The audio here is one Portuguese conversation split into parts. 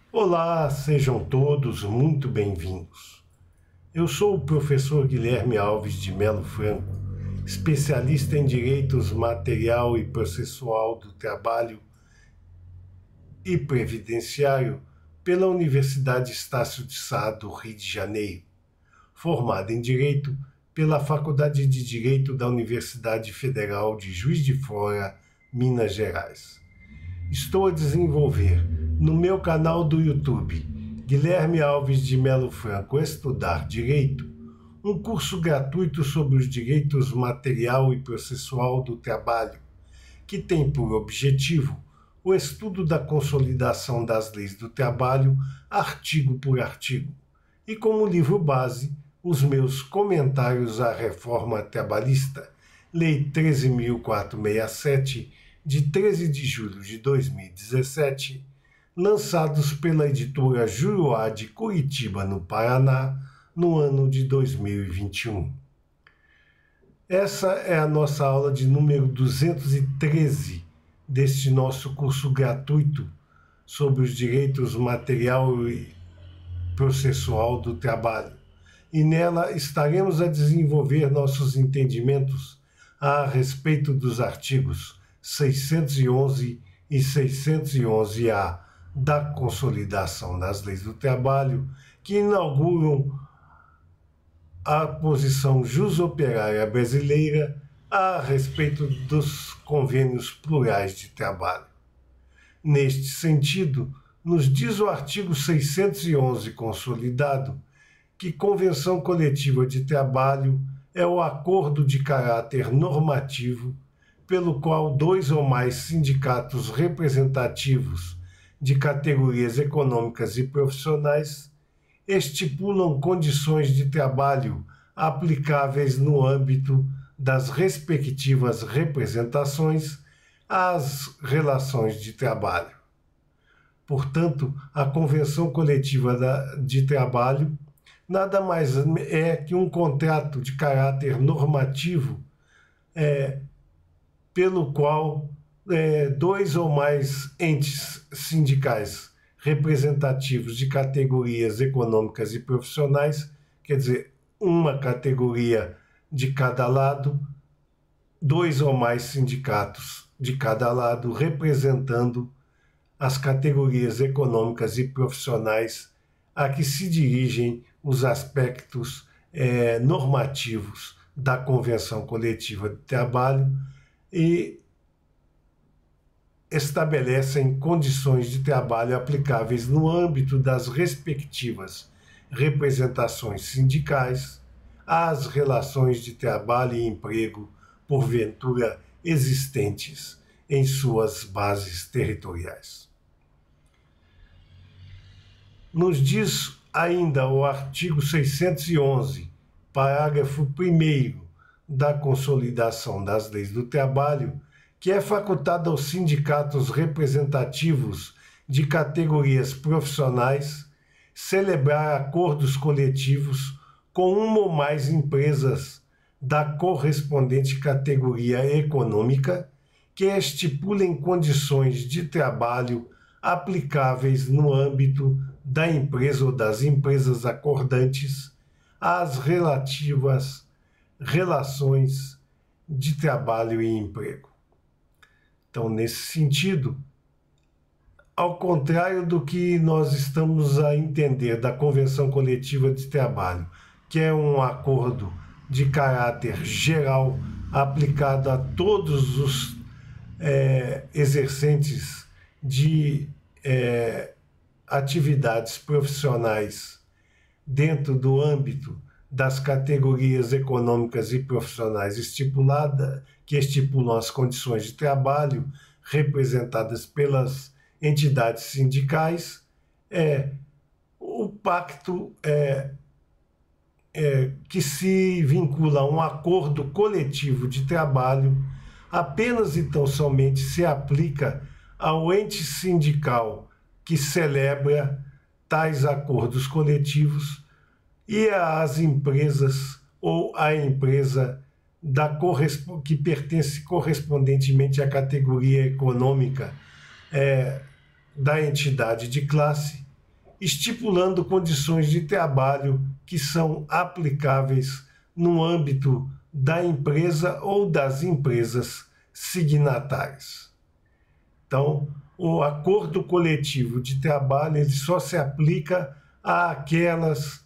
Olá, sejam todos muito bem-vindos. Eu sou o professor Guilherme Alves de Melo Franco, especialista em direitos material e processual do trabalho e previdenciário pela Universidade Estácio de Sá do Rio de Janeiro, formado em Direito pela Faculdade de Direito da Universidade Federal de Juiz de Fora, Minas Gerais. Estou a desenvolver no meu canal do YouTube, Guilherme Alves de Melo Franco Estudar Direito, um curso gratuito sobre os direitos material e processual do trabalho, que tem por objetivo o estudo da consolidação das leis do trabalho, artigo por artigo, e como livro base, os meus comentários à reforma trabalhista, Lei 13.467, de 13 de julho de 2017, lançados pela editora Juruá de Curitiba, no Paraná, no ano de 2021. Essa é a nossa aula de número 213 deste nosso curso gratuito sobre os direitos material e processual do trabalho. E nela estaremos a desenvolver nossos entendimentos a respeito dos artigos 611 e 611-A da Consolidação das Leis do Trabalho, que inauguram a posição jusoperária brasileira a respeito dos convênios plurais de trabalho. Neste sentido, nos diz o artigo 611 consolidado que convenção coletiva de trabalho é o acordo de caráter normativo pelo qual dois ou mais sindicatos representativos de categorias econômicas e profissionais estipulam condições de trabalho aplicáveis no âmbito das respectivas representações às relações de trabalho. Portanto, a Convenção Coletiva de Trabalho nada mais é que um contrato de caráter normativo pelo qual dois ou mais entes sindicais representativos de categorias econômicas e profissionais, quer dizer, uma categoria de cada lado, dois ou mais sindicatos de cada lado, representando as categorias econômicas e profissionais a que se dirigem os aspectos normativos da Convenção Coletiva de Trabalho e estabelecem condições de trabalho aplicáveis no âmbito das respectivas representações sindicais às relações de trabalho e emprego, porventura existentes em suas bases territoriais. Nos diz ainda o artigo 611, parágrafo 1º da Consolidação das Leis do Trabalho, que é facultado aos sindicatos representativos de categorias profissionais celebrar acordos coletivos com uma ou mais empresas da correspondente categoria econômica que estipulem condições de trabalho aplicáveis no âmbito da empresa ou das empresas acordantes às relativas relações de trabalho e emprego. Então, nesse sentido, ao contrário do que nós estamos a entender da Convenção Coletiva de Trabalho, que é um acordo de caráter geral aplicado a todos os exercentes de atividades profissionais dentro do âmbito das categorias econômicas e profissionais que estipulam as condições de trabalho representadas pelas entidades sindicais, o pacto que se vincula a um acordo coletivo de trabalho apenas e tão somente se aplica ao ente sindical que celebra tais acordos coletivos e às empresas ou à empresa que pertence correspondentemente à categoria econômica da entidade de classe estipulando condições de trabalho que são aplicáveis no âmbito da empresa ou das empresas signatárias. Então, o acordo coletivo de trabalho ele só se aplica àquelas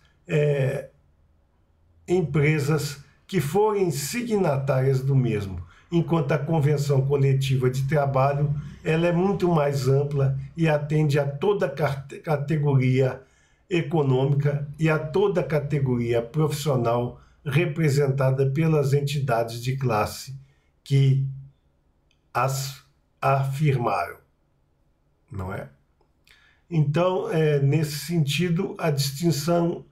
empresas que forem signatárias do mesmo, enquanto a convenção coletiva de trabalho ela é muito mais ampla e atende a toda categoria econômica e a toda categoria profissional representada pelas entidades de classe que as afirmaram, não é? Então, nesse sentido, a distinção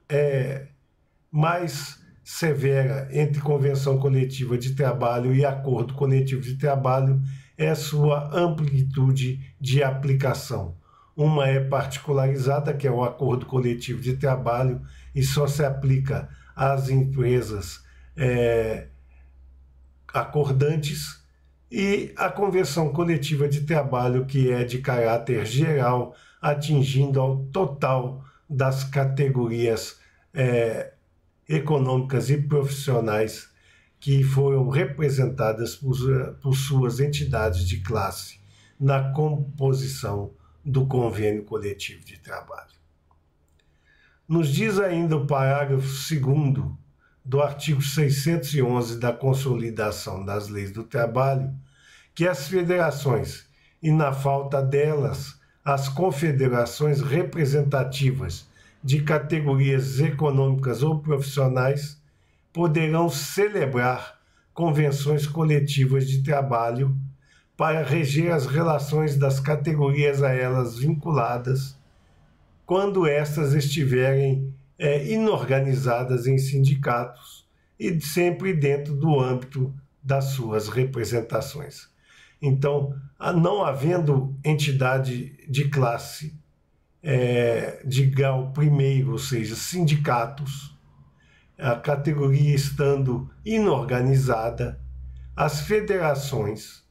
mais severa entre convenção coletiva de trabalho e acordo coletivo de trabalho é a sua amplitude de aplicação. Uma é particularizada, que é o acordo coletivo de trabalho, e só se aplica às empresas acordantes, e a convenção coletiva de trabalho, que é de caráter geral, atingindo ao total das categorias econômicas e profissionais que foram representadas por suas entidades de classe na composição do convênio coletivo de trabalho. Nos diz ainda o parágrafo 2º do artigo 611 da Consolidação das Leis do Trabalho que as federações, e na falta delas, as confederações representativas de categorias econômicas ou profissionais, poderão celebrar convenções coletivas de trabalho para reger as relações das categorias a elas vinculadas, quando estas estiverem inorganizadas em sindicatos e sempre dentro do âmbito das suas representações. Então, não havendo entidade de classe de grau primeiro, ou seja, sindicatos, a categoria estando inorganizada, as federações,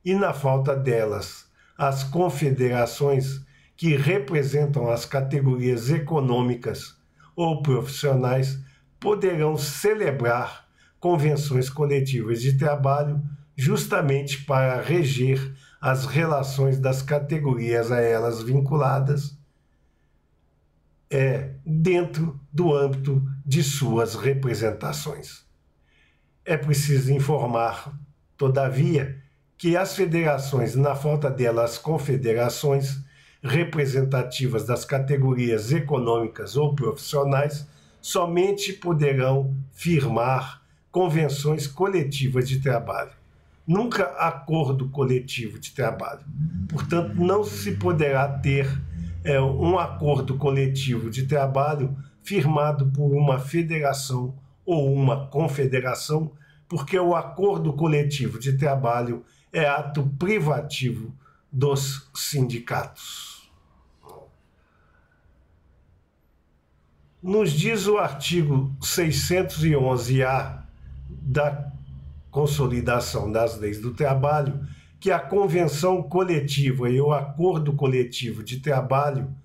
e na falta delas, as confederações que representam as categorias econômicas ou profissionais, poderão celebrar convenções coletivas de trabalho justamente para reger as relações das categorias a elas vinculadas dentro do âmbito de suas representações. É preciso informar, todavia, que as federações, na falta delas, as confederações representativas das categorias econômicas ou profissionais, somente poderão firmar convenções coletivas de trabalho, nunca acordo coletivo de trabalho. Portanto, não se poderá ter um acordo coletivo de trabalho firmado por uma federação ou uma confederação, porque o acordo coletivo de trabalho é ato privativo dos sindicatos. Nos diz o artigo 611-A da Consolidação das Leis do Trabalho que a convenção coletiva e o acordo coletivo de trabalho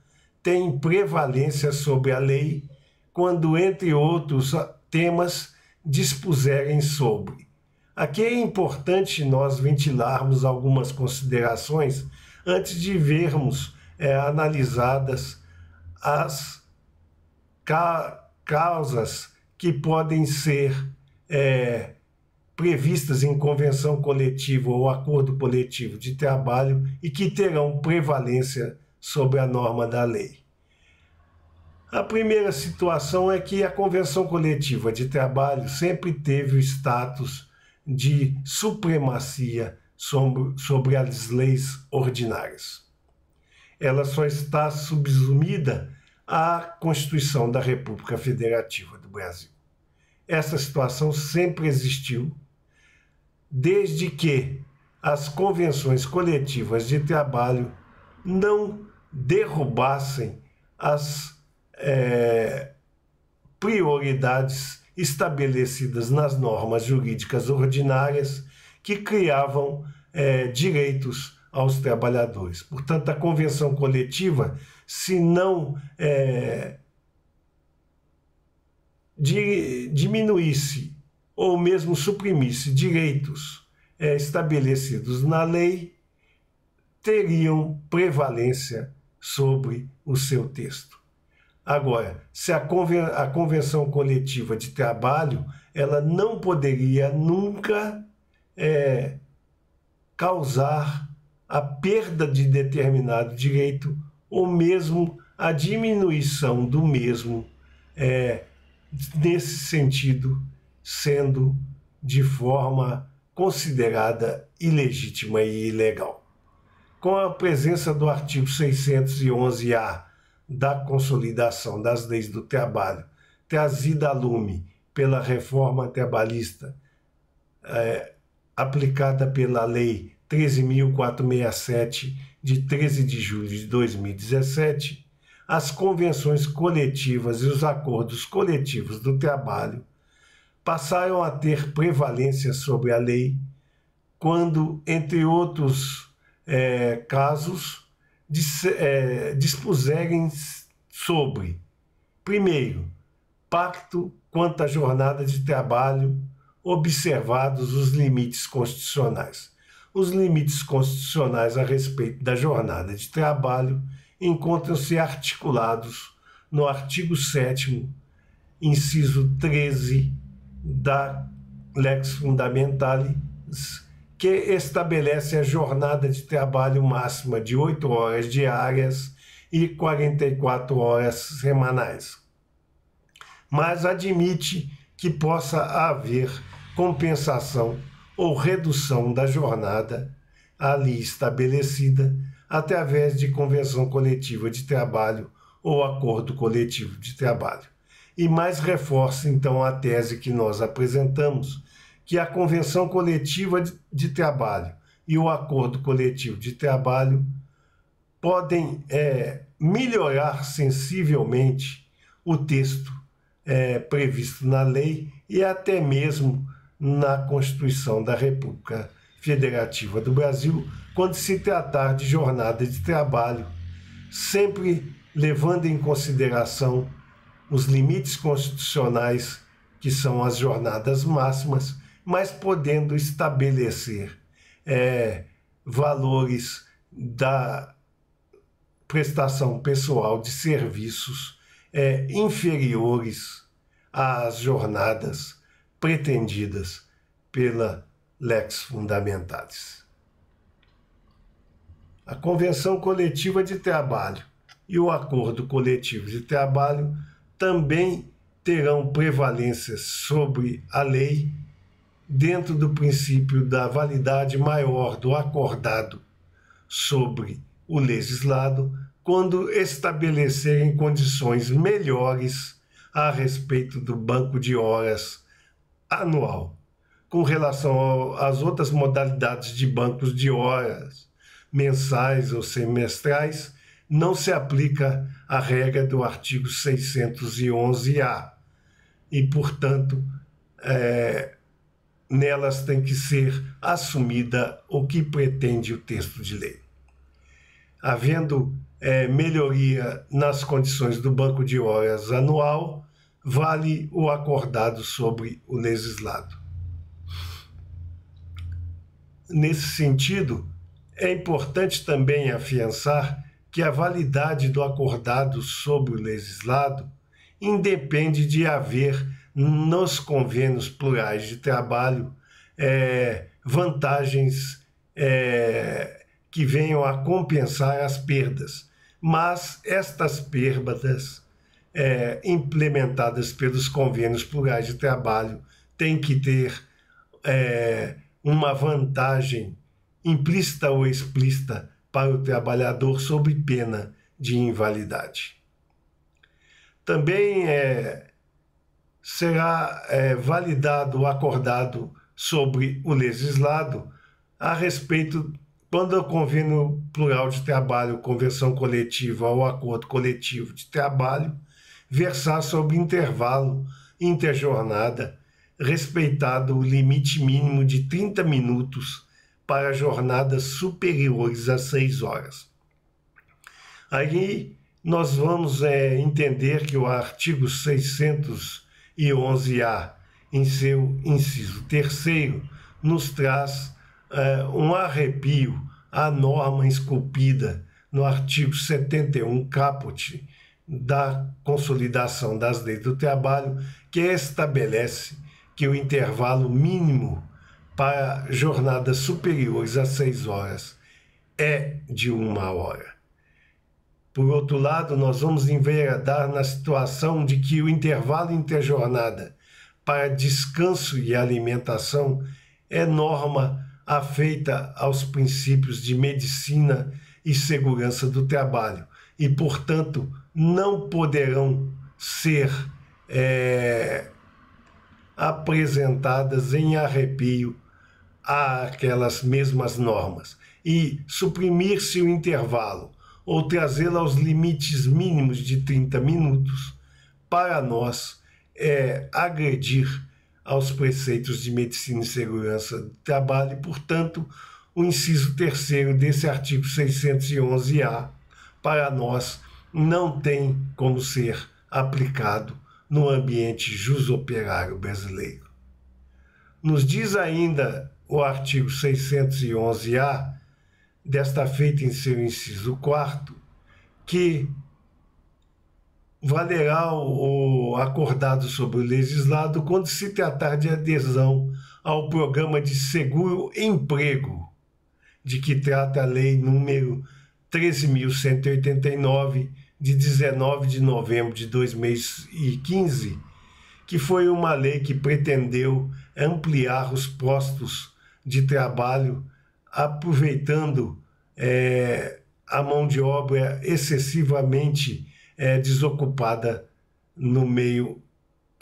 têm prevalência sobre a lei quando, entre outros temas, dispuserem sobre. Aqui é importante nós ventilarmos algumas considerações antes de vermos analisadas as causas que podem ser previstas em convenção coletiva ou acordo coletivo de trabalho e que terão prevalência sobre a norma da lei. A primeira situação é que a convenção coletiva de trabalho sempre teve o status de supremacia sobre as leis ordinárias. Ela só está subsumida à Constituição da República Federativa do Brasil. Essa situação sempre existiu, desde que as convenções coletivas de trabalho não derrubassem as prioridades estabelecidas nas normas jurídicas ordinárias que criavam direitos aos trabalhadores. Portanto, a convenção coletiva, se não diminuísse ou mesmo suprimisse direitos estabelecidos na lei, teriam prevalência sobre o seu texto. Agora, se a convenção coletiva de trabalho, ela não poderia nunca causar a perda de determinado direito ou mesmo a diminuição do mesmo, nesse sentido, sendo de forma considerada ilegítima e ilegal. Com a presença do artigo 611-A da Consolidação das Leis do Trabalho, trazida a lume pela reforma trabalhista aplicada pela Lei 13.467, de 13 de julho de 2017, as convenções coletivas e os acordos coletivos do trabalho passaram a ter prevalência sobre a lei quando, entre outros casos, dispuserem sobre, primeiro, pacto quanto à jornada de trabalho, observados os limites constitucionais. Os limites constitucionais a respeito da jornada de trabalho encontram-se articulados no artigo 7º, inciso 13 da Lex Fundamentalis, que estabelece a jornada de trabalho máxima de 8 horas diárias e 44 horas semanais, mas admite que possa haver compensação ou redução da jornada ali estabelecida através de convenção coletiva de trabalho ou acordo coletivo de trabalho. E mais reforça, então, a tese que nós apresentamos, que a convenção coletiva de trabalho e o acordo coletivo de trabalho podem melhorar sensivelmente o texto previsto na lei e até mesmo na Constituição da República Federativa do Brasil, quando se tratar de jornada de trabalho, sempre levando em consideração os limites constitucionais, que são as jornadas máximas, mas podendo estabelecer valores da prestação pessoal de serviços inferiores às jornadas pretendidas pela Lex Fundamentalis. A Convenção Coletiva de Trabalho e o Acordo Coletivo de Trabalho também terão prevalência sobre a lei dentro do princípio da validade maior do acordado sobre o legislado, quando estabelecerem condições melhores a respeito do banco de horas anual, com relação às outras modalidades de bancos de horas, mensais ou semestrais, não se aplica a regra do artigo 611-A e, portanto, nelas tem que ser assumida o que pretende o texto de lei. Havendo melhoria nas condições do banco de horas anual, vale o acordado sobre o legislado. Nesse sentido, é importante também afiançar que a validade do acordado sobre o legislado independe de haver nos convênios plurais de trabalho vantagens que venham a compensar as perdas, mas estas perdas implementadas pelos convênios plurais de trabalho têm que ter uma vantagem implícita ou explícita para o trabalhador sob pena de invalidade. Também será validado o acordado sobre o legislado a respeito quando o convênio plural de trabalho, convenção coletiva ou acordo coletivo de trabalho versar sobre intervalo interjornada, respeitado o limite mínimo de 30 minutos para jornadas superiores a 6 horas. Aí nós vamos entender que o artigo 611-A, em seu inciso 3º, nos traz um arrepio à norma esculpida no artigo 71 caput da Consolidação das Leis do Trabalho, que estabelece que o intervalo mínimo para jornadas superiores a 6 horas é de 1 hora. Por outro lado, nós vamos enveredar na situação de que o intervalo interjornada para descanso e alimentação é norma afeita aos princípios de medicina e segurança do trabalho e, portanto, não poderão ser apresentadas em arrepio àquelas mesmas normas. E suprimir-se o intervalo ou trazê-lo aos limites mínimos de 30 minutos, para nós, é agredir aos preceitos de medicina e segurança do trabalho e, portanto, o inciso 3º desse artigo 611-A, para nós, não tem como ser aplicado no ambiente jusoperário brasileiro. Nos diz ainda o artigo 611-A, desta feita em seu inciso 4º, que valerá o acordado sobre o legislado quando se tratar de adesão ao programa de seguro-emprego, de que trata a lei número 13.189, de 19 de novembro de 2015, que foi uma lei que pretendeu ampliar os postos de trabalho, aproveitando a mão de obra excessivamente desocupada no meio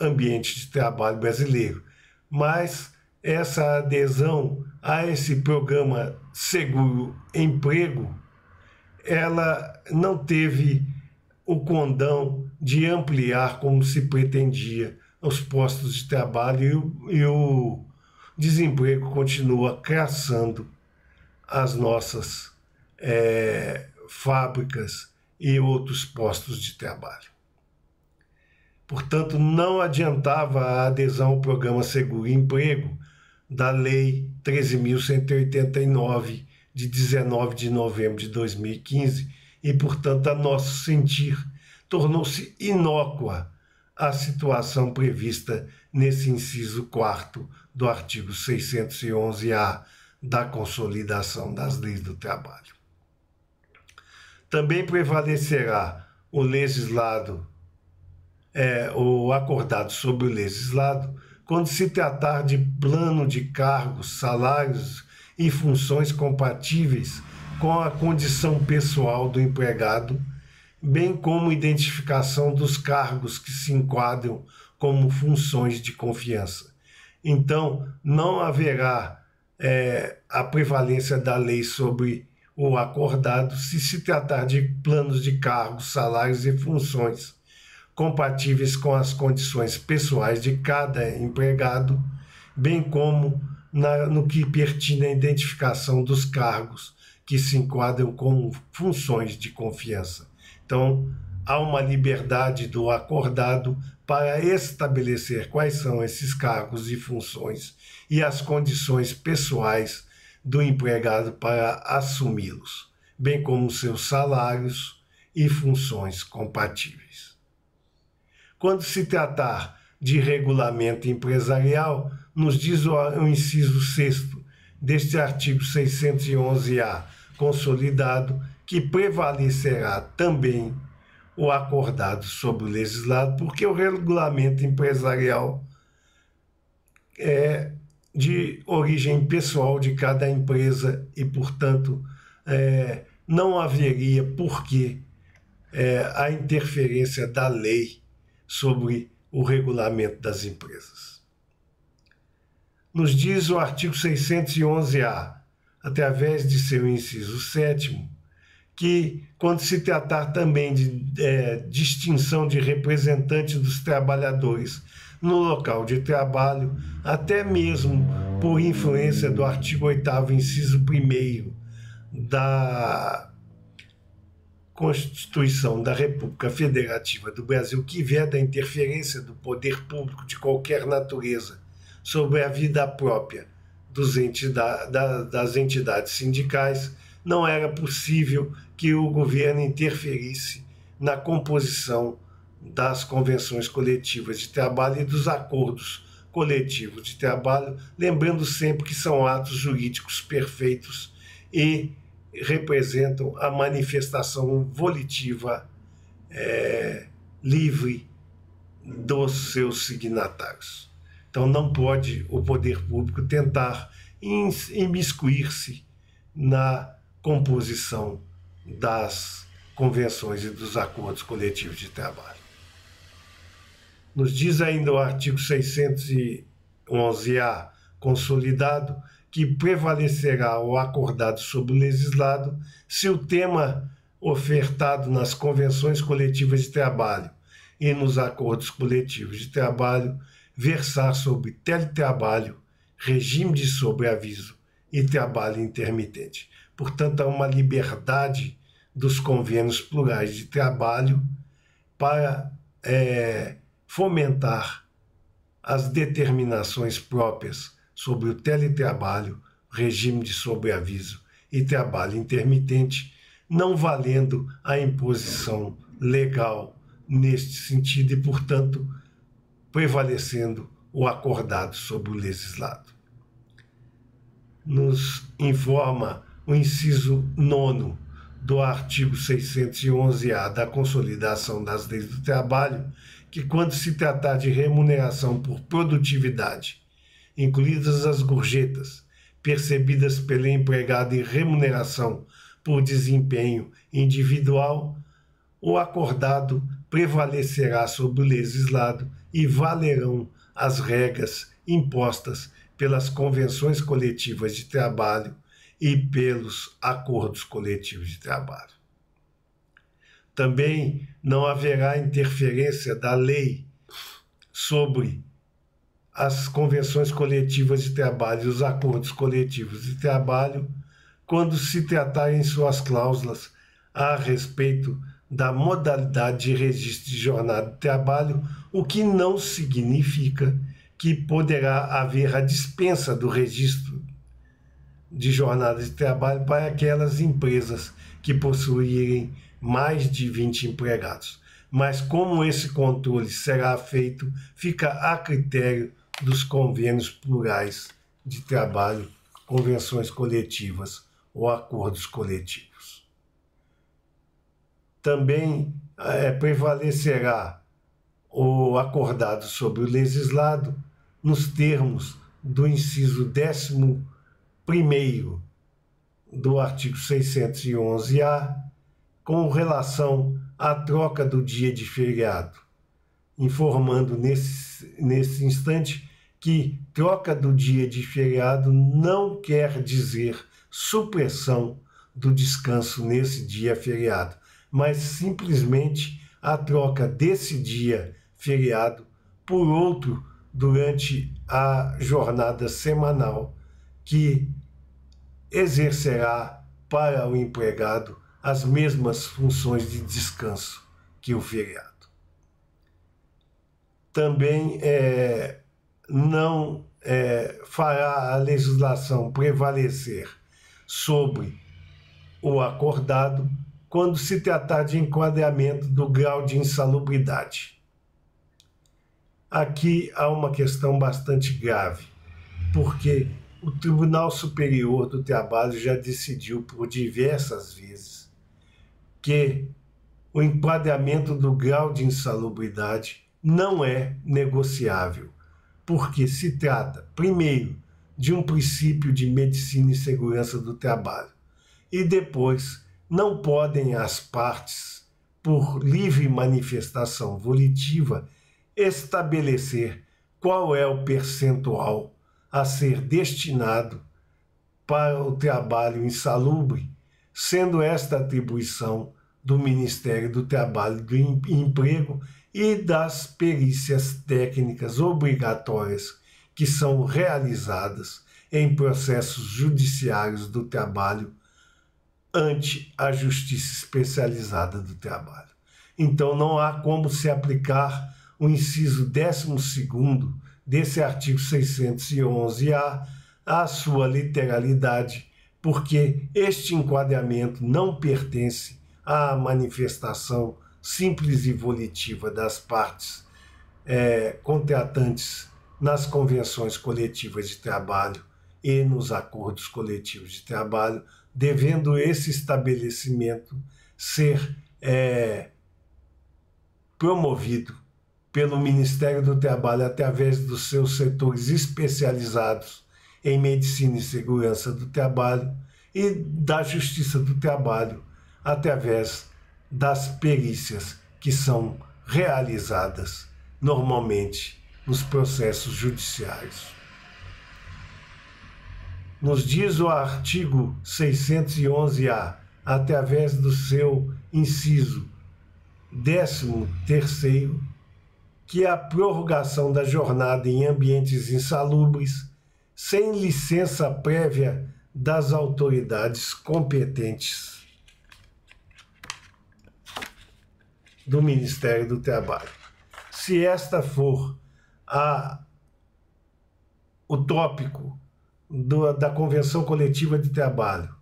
ambiente de trabalho brasileiro. Mas essa adesão a esse programa seguro-emprego, ela não teve o condão de ampliar como se pretendia os postos de trabalho e o desemprego continua crescendo as nossas fábricas e outros postos de trabalho. Portanto, não adiantava a adesão ao programa Seguro-Emprego da Lei 13.189, de 19 de novembro de 2015, e, portanto, a nosso sentir, tornou-se inócua a situação prevista nesse inciso 4º do artigo 611-A da Consolidação das Leis do Trabalho. Também prevalecerá o legislado, o acordado sobre o legislado, quando se tratar de plano de cargos, salários e funções compatíveis com a condição pessoal do empregado, bem como identificação dos cargos que se enquadram como funções de confiança. Então, não haverá a prevalência da lei sobre o acordado se se tratar de planos de cargos, salários e funções compatíveis com as condições pessoais de cada empregado, bem como no que pertine à identificação dos cargos que se enquadram como funções de confiança. Então, há uma liberdade do acordado para estabelecer quais são esses cargos e funções e as condições pessoais do empregado para assumi-los, bem como seus salários e funções compatíveis. Quando se tratar de regulamento empresarial, nos diz o inciso 6º deste artigo 611-A consolidado que prevalecerá também o acordado sobre o legislado, porque o regulamento empresarial é de origem pessoal de cada empresa e, portanto, não haveria porquê a interferência da lei sobre o regulamento das empresas. Nos diz o artigo 611-A, através de seu inciso 7º, que, quando se tratar também de distinção de representantes dos trabalhadores no local de trabalho, até mesmo por influência do artigo 8º, inciso 1º da Constituição da República Federativa do Brasil, que veda a interferência do poder público de qualquer natureza sobre a vida própria das entidades sindicais, não era possível que o governo interferisse na composição das convenções coletivas de trabalho e dos acordos coletivos de trabalho, lembrando sempre que são atos jurídicos perfeitos e representam a manifestação volitiva livre dos seus signatários. Então não pode o poder público tentar imiscuir-se na composição das convenções e dos acordos coletivos de trabalho. Nos diz ainda o artigo 611-A consolidado que prevalecerá o acordado sobre o legislado se o tema ofertado nas convenções coletivas de trabalho e nos acordos coletivos de trabalho versar sobre teletrabalho, regime de sobreaviso e trabalho intermitente. Portanto, há uma liberdade dos convênios plurais de trabalho para fomentar as determinações próprias sobre o teletrabalho, regime de sobreaviso e trabalho intermitente, não valendo a imposição legal neste sentido e, portanto, prevalecendo o acordado sobre o legislado. Nos informa o inciso 9º do artigo 611-A da Consolidação das Leis do Trabalho, que quando se tratar de remuneração por produtividade, incluídas as gorjetas, percebidas pelo empregado e remuneração por desempenho individual, o acordado prevalecerá sobre o legislado e valerão as regras impostas pelas convenções coletivas de trabalho e pelos acordos coletivos de trabalho. Também não haverá interferência da lei sobre as convenções coletivas de trabalho e os acordos coletivos de trabalho quando se tratar em suas cláusulas a respeito da modalidade de registro de jornada de trabalho, o que não significa que poderá haver a dispensa do registro de jornada de trabalho para aquelas empresas que possuírem mais de 20 empregados. Mas como esse controle será feito, fica a critério dos convênios plurais de trabalho, convenções coletivas ou acordos coletivos. Também prevalecerá o acordado sobre o legislado nos termos do inciso 11º do artigo 611-A, com relação à troca do dia de feriado, informando nesse instante que troca do dia de feriado não quer dizer supressão do descanso nesse dia feriado, mas simplesmente a troca desse dia feriado por outro durante a jornada semanal que exercerá para o empregado as mesmas funções de descanso que o feriado. Também não fará a legislação prevalecer sobre o acordado quando se tratar de enquadramento do grau de insalubridade. Aqui há uma questão bastante grave, porque o Tribunal Superior do Trabalho já decidiu por diversas vezes que o enquadramento do grau de insalubridade não é negociável, porque se trata, primeiro, de um princípio de medicina e segurança do trabalho, e depois não podem as partes, por livre manifestação volitiva, estabelecer qual é o percentual a ser destinado para o trabalho insalubre, sendo esta atribuição do Ministério do Trabalho e do Emprego e das perícias técnicas obrigatórias que são realizadas em processos judiciários do trabalho ante a Justiça Especializada do Trabalho. Então, não há como se aplicar o inciso 12º desse artigo 611-A à sua literalidade, porque este enquadramento não pertence à manifestação simples e volitiva das partes contratantes nas convenções coletivas de trabalho e nos acordos coletivos de trabalho, devendo esse estabelecimento ser promovido pelo Ministério do Trabalho através dos seus setores especializados em medicina e segurança do trabalho e da Justiça do Trabalho através das perícias que são realizadas normalmente nos processos judiciais. Nos diz o artigo 611-A, através do seu inciso 13º, que a prorrogação da jornada em ambientes insalubres, sem licença prévia das autoridades competentes do Ministério do Trabalho. Se esta for o tópico da Convenção Coletiva de Trabalho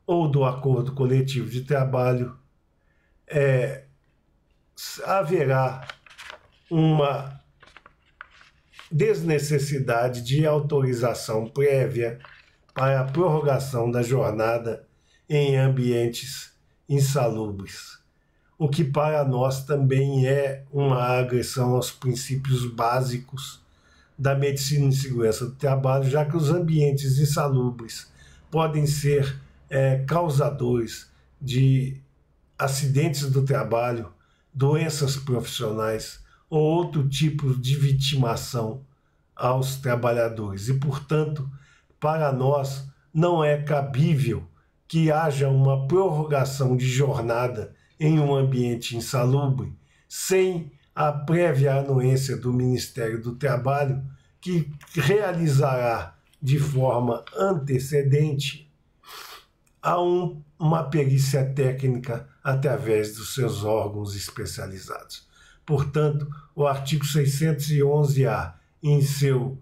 ou do Acordo Coletivo de Trabalho, haverá uma desnecessidade de autorização prévia para a prorrogação da jornada em ambientes insalubres, o que para nós também é uma agressão aos princípios básicos da medicina e segurança do trabalho, já que os ambientes insalubres podem ser causadores de acidentes do trabalho, doenças profissionais ou outro tipo de vitimação aos trabalhadores. E, portanto, para nós não é cabível que haja uma prorrogação de jornada em um ambiente insalubre sem a prévia anuência do Ministério do Trabalho, que realizará de forma antecedente uma perícia técnica através dos seus órgãos especializados. Portanto, o artigo 611-A, em seu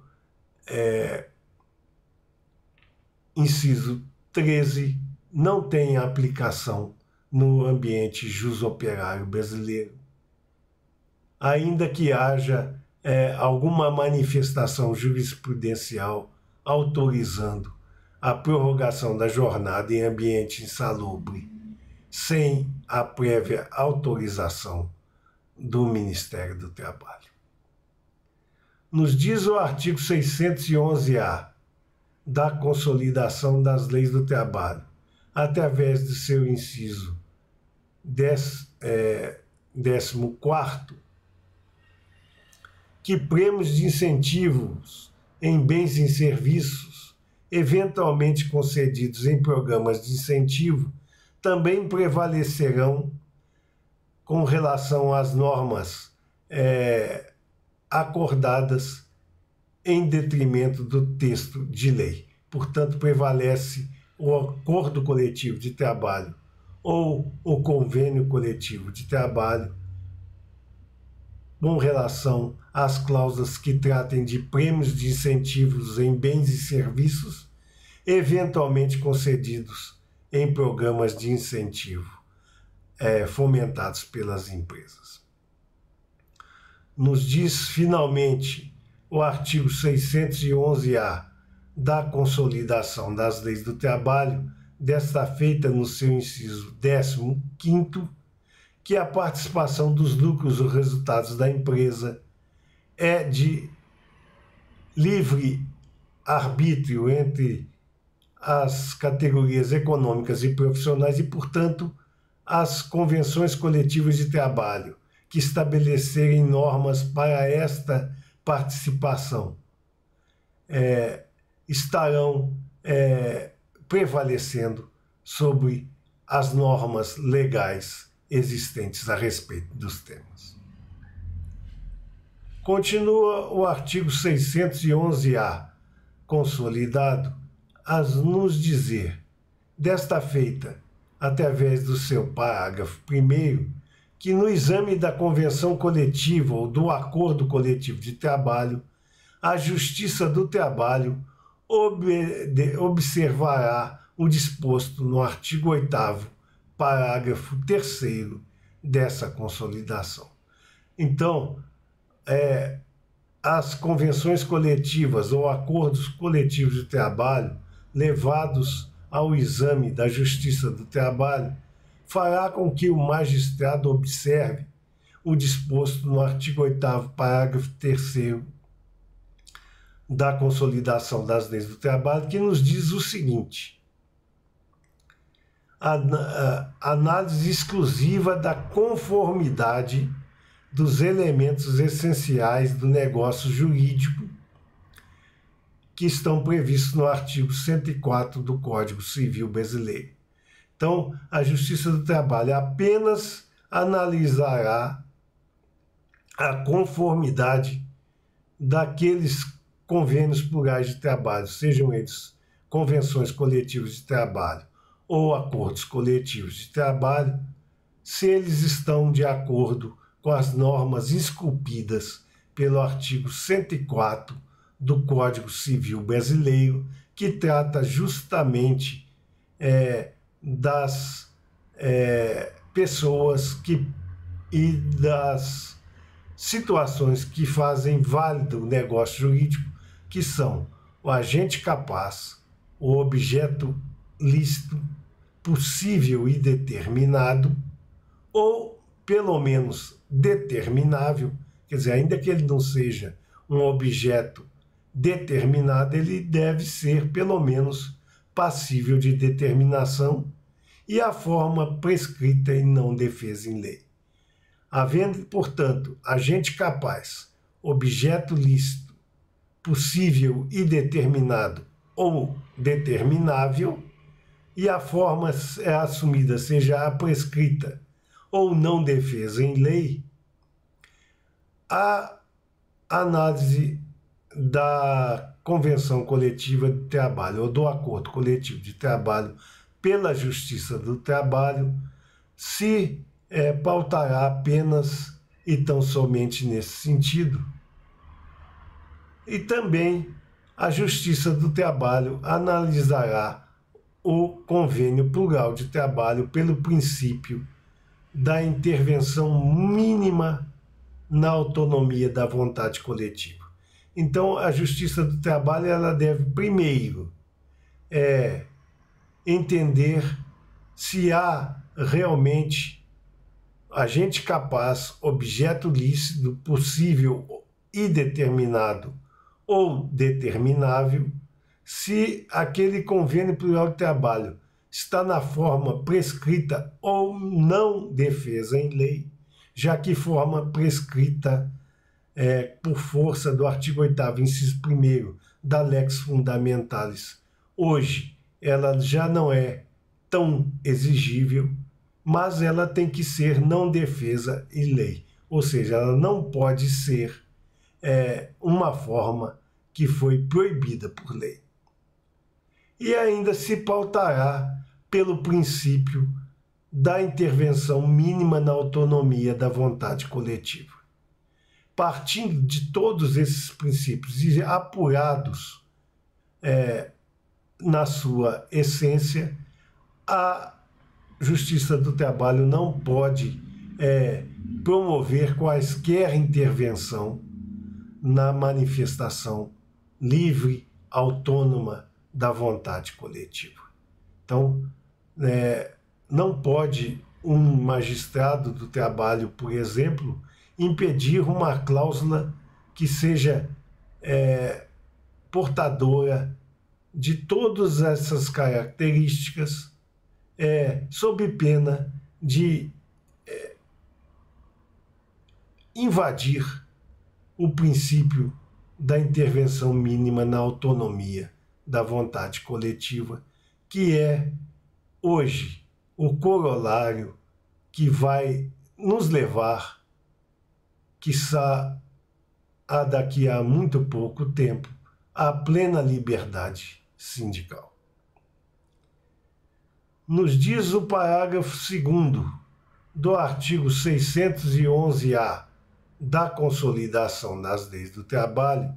inciso 13, não tem aplicação no ambiente jusoperário brasileiro, ainda que haja alguma manifestação jurisprudencial autorizando a prorrogação da jornada em ambiente insalubre, sem a prévia autorização do Ministério do Trabalho. Nos diz o artigo 611-A da Consolidação das Leis do Trabalho, através do seu inciso 14º, que prêmios de incentivos em bens e serviços, eventualmente concedidos em programas de incentivo, também prevalecerão com relação às normas acordadas em detrimento do texto de lei. Portanto, prevalece o acordo coletivo de trabalho ou o convênio coletivo de trabalho com relação às cláusulas que tratem de prêmios de incentivos em bens e serviços, eventualmente concedidos em programas de incentivo fomentados pelas empresas. Nos diz, finalmente, o artigo 611-A da Consolidação das Leis do Trabalho, desta feita no seu inciso 15º, que a participação dos lucros ou resultados da empresa é de livre arbítrio entre as categorias econômicas e profissionais e, portanto, as convenções coletivas de trabalho que estabelecerem normas para esta participação estarão prevalecendo sobre as normas legais existentes a respeito dos temas. Continua o artigo 611-A, consolidado, a nos dizer, desta feita, através do seu parágrafo 1º, que no exame da convenção coletiva ou do acordo coletivo de trabalho, a Justiça do Trabalho observará o disposto no artigo 8º, parágrafo 3º dessa consolidação. Então, as convenções coletivas ou acordos coletivos de trabalho levados ao exame da Justiça do Trabalho fará com que o magistrado observe o disposto no artigo 8º, parágrafo 3º da Consolidação das Leis do Trabalho, que nos diz o seguinte: análise exclusiva da conformidade dos elementos essenciais do negócio jurídico que estão previstos no artigo 104 do Código Civil Brasileiro. Então, a Justiça do Trabalho apenas analisará a conformidade daqueles convênios plurais de trabalho, sejam eles convenções coletivas de trabalho ou acordos coletivos de trabalho, se eles estão de acordo com as normas esculpidas pelo artigo 104 do Código Civil Brasileiro, que trata justamente das pessoas e das situações que fazem válido o negócio jurídico, que são o agente capaz, o objeto lícito, possível e determinado, ou pelo menos determinável, quer dizer, ainda que ele não seja um objeto determinado, ele deve ser pelo menos passível de determinação e a forma prescrita e não defesa em lei. Havendo, portanto, agente capaz, objeto lícito, possível e determinado ou determinável, e a forma assumida seja a prescrita ou não defesa em lei, a análise da Convenção Coletiva de Trabalho ou do Acordo Coletivo de Trabalho pela Justiça do Trabalho se pautará apenas e tão somente nesse sentido. E também a Justiça do Trabalho analisará o convênio plural de trabalho pelo princípio da intervenção mínima na autonomia da vontade coletiva. Então, a Justiça do Trabalho ela deve primeiro entender se há realmente agente capaz, objeto lícito, possível e determinado ou determinável, se aquele convênio plural de trabalho está na forma prescrita ou não defesa em lei, já que forma prescrita por força do artigo 8º, inciso 1º da Lex Fundamentalis. Hoje, ela já não é tão exigível, mas ela tem que ser não defesa em lei, ou seja, ela não pode ser uma forma que foi proibida por lei. E ainda se pautará pelo princípio da intervenção mínima na autonomia da vontade coletiva. Partindo de todos esses princípios e apurados na sua essência, a Justiça do Trabalho não pode promover quaisquer intervenção na manifestação livre, autônoma da vontade coletiva. Então, não pode um magistrado do trabalho, por exemplo, impedir uma cláusula que seja portadora de todas essas características, sob pena de invadir o princípio da intervenção mínima na autonomia da vontade coletiva, que é hoje o corolário que vai nos levar, quiçá daqui a muito pouco tempo, à plena liberdade sindical. Nos diz o parágrafo 2º do artigo 611-A da Consolidação das Leis do Trabalho,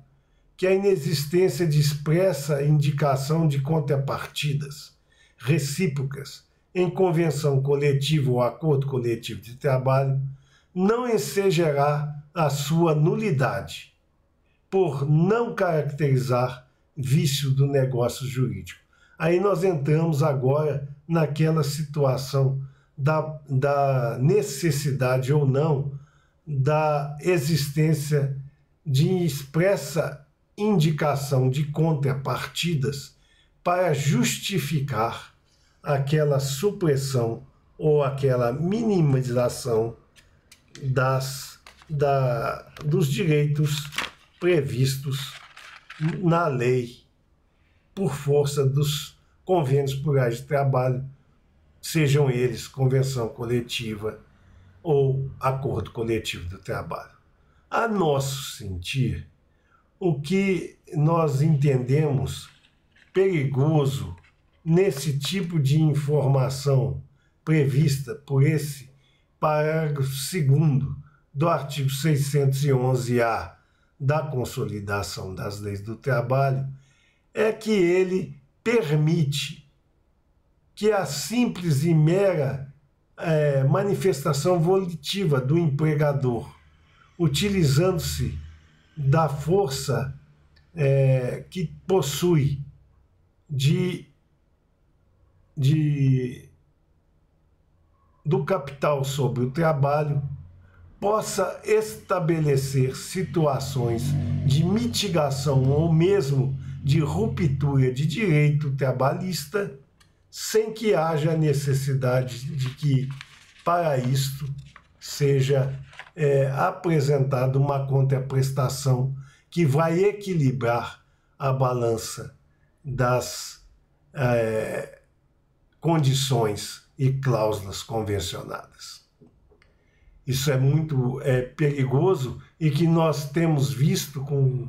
que a inexistência de expressa indicação de contrapartidas recíprocas em convenção coletiva ou acordo coletivo de trabalho não ensejará a sua nulidade, por não caracterizar vício do negócio jurídico. Aí nós entramos agora naquela situação da necessidade ou não da existência de expressa indicação de contrapartidas para justificar aquela supressão ou aquela minimização dos direitos previstos na lei por força dos convênios plurais de trabalho, sejam eles convenção coletiva ou acordo coletivo do trabalho. A nosso sentir, o que nós entendemos perigoso nesse tipo de informação prevista por esse parágrafo 2º do artigo 611-A da Consolidação das Leis do Trabalho é que ele permite que a simples e mera manifestação volitiva do empregador, utilizando-se da força que possui do capital sobre o trabalho, possa estabelecer situações de mitigação ou mesmo de ruptura de direito trabalhista, sem que haja necessidade de que, para isto, seja apresentada uma contraprestação que vai equilibrar a balança das condições e cláusulas convencionadas. Isso é muito perigoso e que nós temos visto com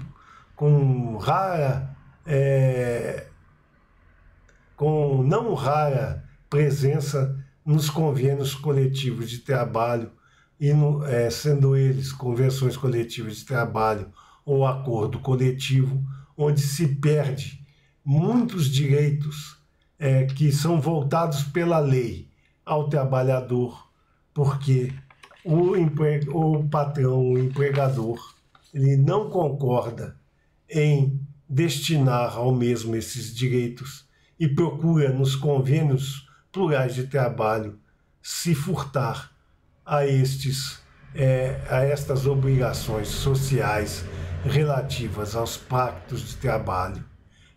não rara presença nos convênios coletivos de trabalho, e sendo eles convenções coletivas de trabalho ou acordo coletivo, onde se perde muitos direitos que são voltados pela lei ao trabalhador, porque o patrão, o empregador, ele não concorda em destinar ao mesmo esses direitos e procura nos convênios plurais de trabalho se furtar a estas obrigações sociais relativas aos pactos de trabalho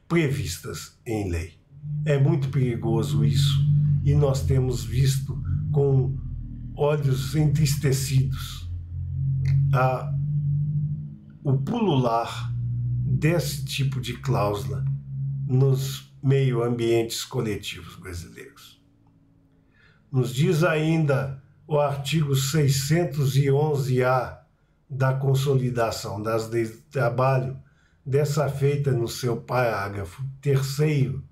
previstas em lei. É muito perigoso isso, e nós temos visto com olhos entristecidos o pulular desse tipo de cláusula nos meio-ambientes coletivos brasileiros. Nos diz ainda o artigo 611-A da Consolidação das Leis do Trabalho, dessa feita no seu parágrafo 3º,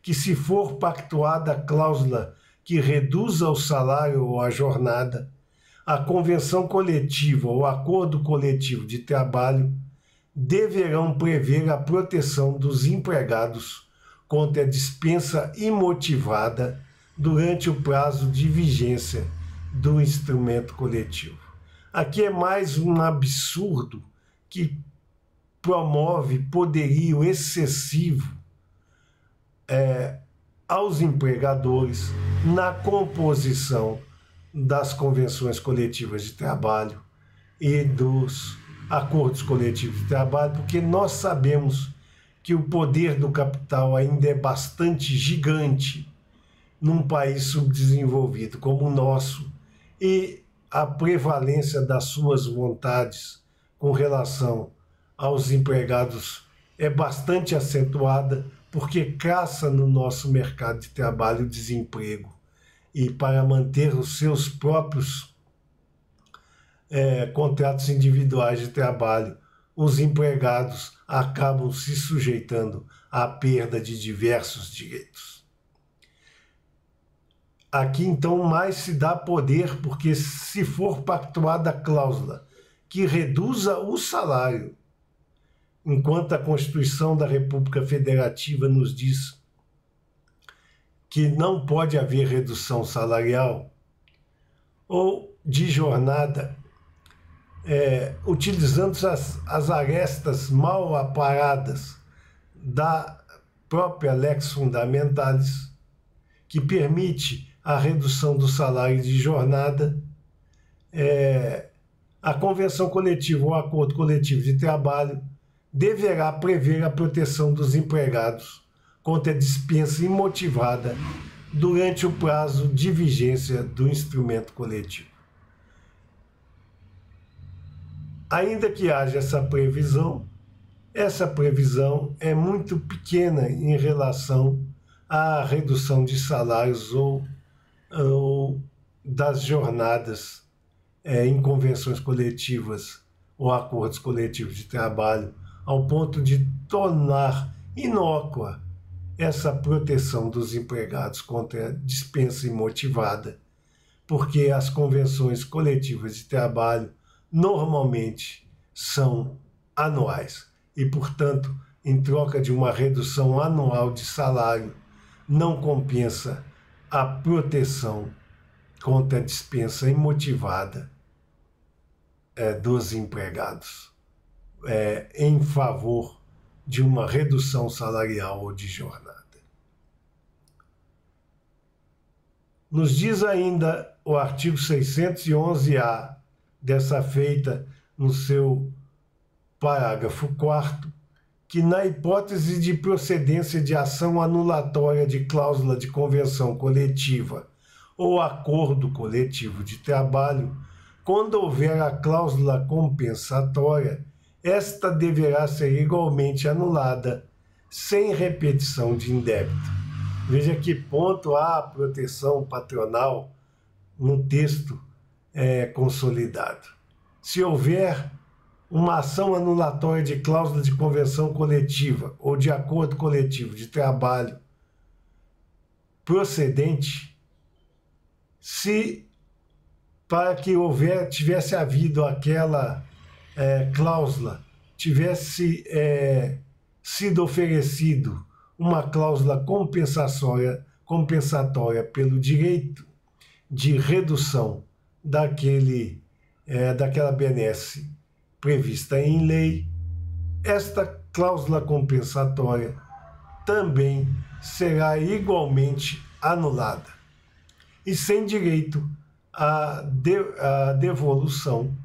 que se for pactuada a cláusula que reduza o salário ou a jornada, a convenção coletiva ou acordo coletivo de trabalho deverão prever a proteção dos empregados contra a dispensa imotivada durante o prazo de vigência do instrumento coletivo. Aqui é mais um absurdo que promove poderio excessivo aos empregadores na composição das convenções coletivas de trabalho e dos acordos coletivos de trabalho, porque nós sabemos que o poder do capital ainda é bastante gigante num país subdesenvolvido como o nosso, e a prevalência das suas vontades com relação aos empregados é bastante acentuada, porque caça no nosso mercado de trabalho o desemprego e para manter os seus próprios contratos individuais de trabalho, os empregados acabam se sujeitando à perda de diversos direitos. Aqui, então, mais se dá poder, porque se for pactuada a cláusula que reduza o salário, enquanto a Constituição da República Federativa nos diz que não pode haver redução salarial ou de jornada, utilizando as arestas mal aparadas da própria Lex Fundamentalis, que permite a redução do salário de jornada, a convenção coletiva ou o acordo coletivo de trabalho deverá prever a proteção dos empregados contra a dispensa imotivada durante o prazo de vigência do instrumento coletivo. Ainda que haja essa previsão é muito pequena em relação à redução de salários ou das jornadas em convenções coletivas ou acordos coletivos de trabalho, ao ponto de tornar inócua essa proteção dos empregados contra a dispensa imotivada, porque as convenções coletivas de trabalho normalmente são anuais e, portanto, em troca de uma redução anual de salário, não compensa a proteção contra a dispensa imotivada dos empregados em favor de uma redução salarial ou de jornada. Nos diz ainda o artigo 611-A dessa feita, no seu parágrafo 4º, que na hipótese de procedência de ação anulatória de cláusula de convenção coletiva ou acordo coletivo de trabalho, quando houver a cláusula compensatória, esta deverá ser igualmente anulada, sem repetição de indébito. Veja que ponto há a proteção patronal no texto consolidado. Se houver uma ação anulatória de cláusula de convenção coletiva ou de acordo coletivo de trabalho procedente, se para que tivesse havido aquela cláusula, tivesse sido oferecido uma cláusula compensatória pelo direito de redução daquela benesse prevista em lei, esta cláusula compensatória também será igualmente anulada e sem direito à devolução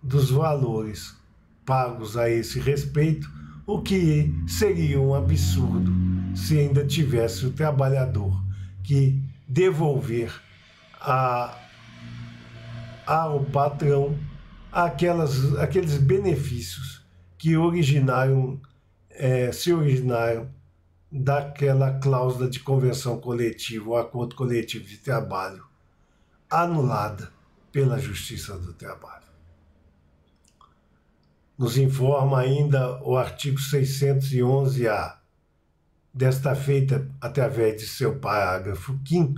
dos valores pagos a esse respeito, o que seria um absurdo se ainda tivesse o trabalhador que devolver ao patrão aqueles benefícios que se originaram daquela cláusula de convenção coletiva ou acordo coletivo de trabalho anulada pela Justiça do Trabalho. Nos informa ainda o artigo 611-A, desta feita através de seu parágrafo 5º,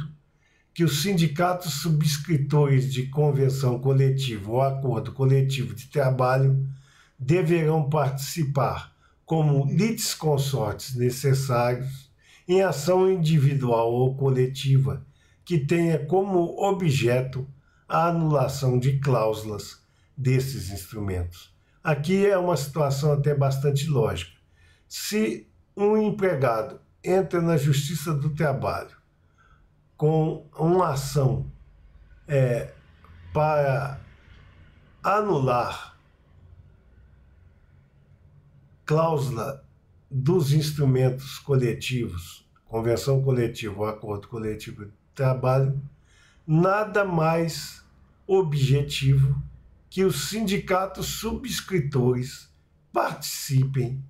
que os sindicatos subscritores de convenção coletiva ou acordo coletivo de trabalho deverão participar como litisconsortes necessários em ação individual ou coletiva que tenha como objeto a anulação de cláusulas desses instrumentos. Aqui é uma situação até bastante lógica. Se um empregado entra na Justiça do Trabalho com uma ação para anular cláusula dos instrumentos coletivos, convenção coletiva ou acordo coletivo de trabalho, nada mais objetivo que os sindicatos subscritores participem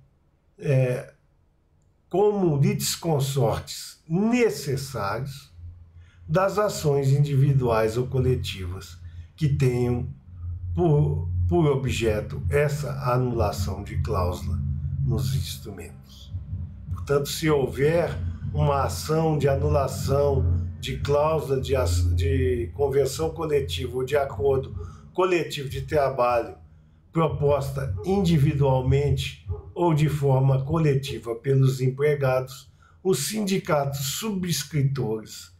como litisconsortes necessários das ações individuais ou coletivas que tenham por objeto essa anulação de cláusula nos instrumentos. Portanto, se houver uma ação de anulação de cláusula de convenção coletiva ou de acordo coletivo de trabalho proposta individualmente ou de forma coletiva pelos empregados, os sindicatos subscritores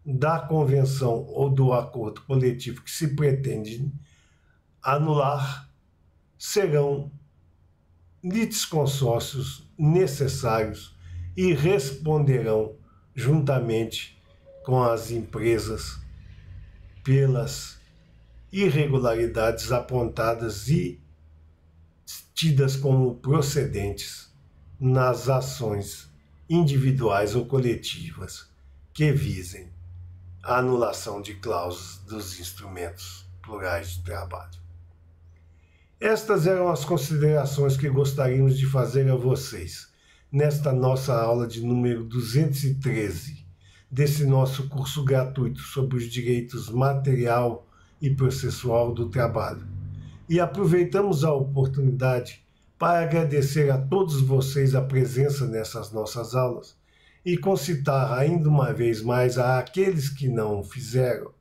da convenção ou do acordo coletivo que se pretende anular serão litisconsórcios necessários e responderão juntamente com as empresas pelas irregularidades apontadas e tidas como procedentes nas ações individuais ou coletivas que visem a anulação de cláusulas dos instrumentos plurais de trabalho. Estas eram as considerações que gostaríamos de fazer a vocês nesta nossa aula de número 213 desse nosso curso gratuito sobre os direitos material e processual do trabalho. E aproveitamos a oportunidade para agradecer a todos vocês a presença nessas nossas aulas e concitar ainda uma vez mais a aqueles que não o fizeram,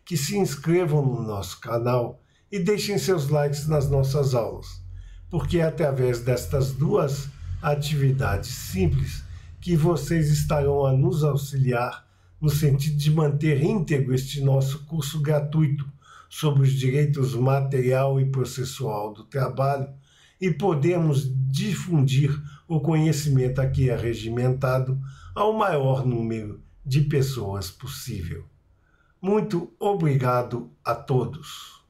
que se inscrevam no nosso canal e deixem seus likes nas nossas aulas, porque é através destas duas atividades simples que vocês estarão a nos auxiliar no sentido de manter íntegro este nosso curso gratuito sobre os direitos material e processual do trabalho e podermos difundir o conhecimento aqui arregimentado ao maior número de pessoas possível. Muito obrigado a todos.